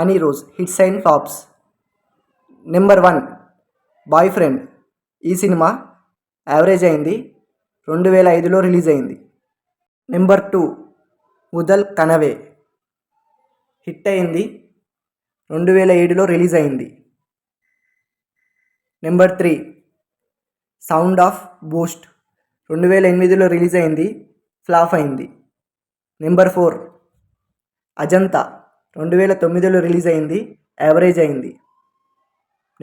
Honey Rose hits and flops. Number 1 boy friend. ఈ cinema average అయింది, 2005లో రిలీజ్ అయింది. నెంబర్ 2 ముదల్ కనవే హిట్ అయింది, 2007లో రిలీజ్ అయింది. నెంబర్ 3 సౌండ్ ఆఫ్ బూస్ట్ 2008లో రిలీజ్ అయింది, ఫ్లాప్ అయింది. నెంబర్ 4 అజంతా 2009లో రిలీజ్ అయింది, యావరేజ్ అయింది.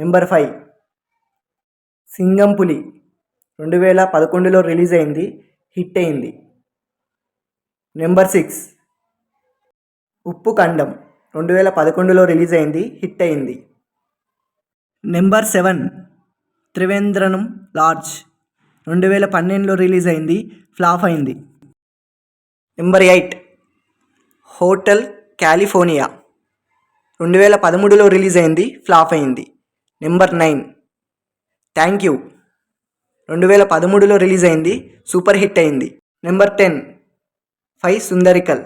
నెంబర్ 5 సింగం పులి 2011లో రిలీజ్ అయింది, హిట్ అయింది. నెంబర్ 6 ఉప్పు కండం 2011లో రిలీజ్ అయింది, హిట్ అయింది. నెంబర్ 7 త్రివేంద్రనం లార్జ్ 2012లో రిలీజ్ అయింది, ఫ్లాప్ అయింది. నెంబర్ 8 హోటల్ కాలిఫోర్నియా 2013లో రిలీజ్ అయింది, ఫ్లాప్ అయింది. నెంబర్ 9 థ్యాంక్ యూ 2013లో రిలీజ్ అయింది, సూపర్ హిట్ అయింది. నెంబర్ 10 ఫైవ్ సుందరికల్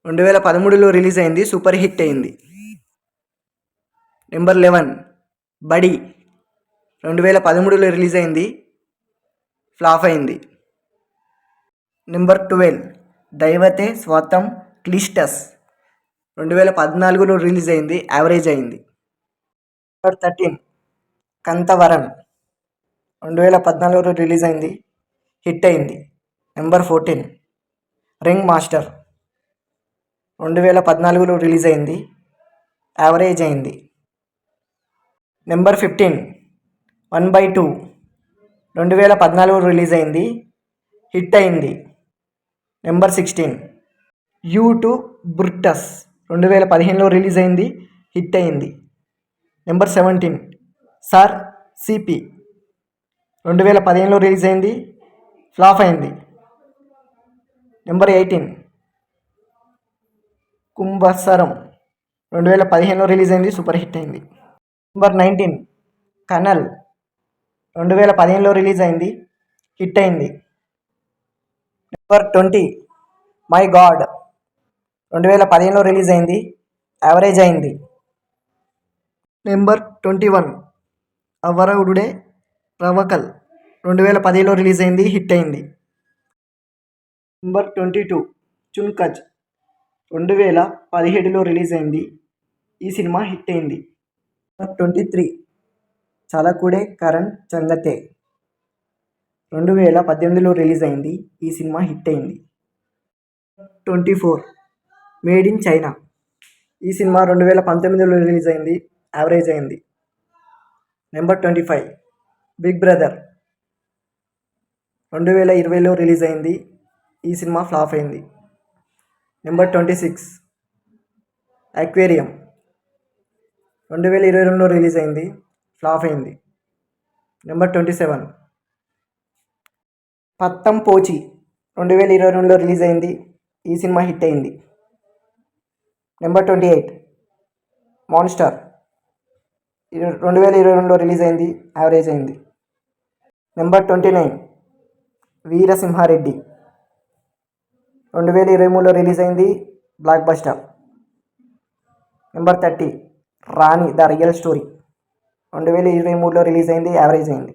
2013లో రిలీజ్ అయింది, సూపర్ హిట్ అయింది. నెంబర్ 11 బడి 2013లో రిలీజ్ అయింది, ఫ్లాప్ అయింది. నెంబర్ 12 దైవతే స్వాతం క్లిస్టస్ 2014లో రిలీజ్ అయింది, యావరేజ్ అయింది. నెంబర్ 13 కంతవరన్ 2014లో రిలీజ్ అయింది, హిట్ అయింది. నెంబర్ 14 రింగ్ మాస్టర్ 2014లో రిలీజ్ అయింది, యావరేజ్ అయింది. నెంబర్ 15 1/2 2014లో రిలీజ్ అయింది, హిట్ అయింది. నెంబర్ 16 యూ టు బ్రుటస్ 2015లో రిలీజ్ అయింది, హిట్ అయింది. నెంబర్ 17 సార్ సిపి 2015లో రిలీజ్ అయింది, ఫ్లాప్ అయింది. నెంబర్ 18 కుంభసరం 2015లో రిలీజ్ అయింది, సూపర్ హిట్ అయింది. నెంబర్ 19 కనల్ 2015లో రిలీజ్ అయింది, హిట్ అయింది. నెంబర్ 20 మై గాడ్ 2015లో రిలీజ్ అయింది, యావరేజ్ అయింది. నెంబర్ 21 అవరవుడే ప్రవకల్ 2010లో రిలీజ్ అయింది, హిట్ అయింది. నెంబర్ 22 చున్కజ్ 2017లో రిలీజ్ అయింది, ఈ సినిమా హిట్ అయింది. నెంబర్ 23 చలకుడే కరణ్ చంగతే 2018లో రిలీజ్ అయింది, ఈ సినిమా హిట్ అయింది. 24 మేడ్ ఇన్ చైనా, ఈ సినిమా 2019లో రిలీజ్ అయింది, యావరేజ్ అయింది. నెంబర్ 25 బిగ్ బ్రదర్ 2020లో రిలీజ్ అయింది, ఈ సినిమా ఫ్లాప్ అయింది. నెంబర్ 26 అక్వేరియం 2022లో రిలీజ్ అయింది, ఫ్లాప్ అయింది. నెంబర్ 27 పత్తం పోచి 2022లో రిలీజ్ అయింది, ఈ సినిమా హిట్ అయింది. నెంబర్ 28 మాన్స్టర్ 2022లో రిలీజ్ అయింది, యావరేజ్ అయింది. నెంబర్ 29 వీరసింహారెడ్డి 2023లో రిలీజ్ అయింది, block buster. Number 30 Rani the real story 2023లో release అయింది, యావరేజ్ అయింది.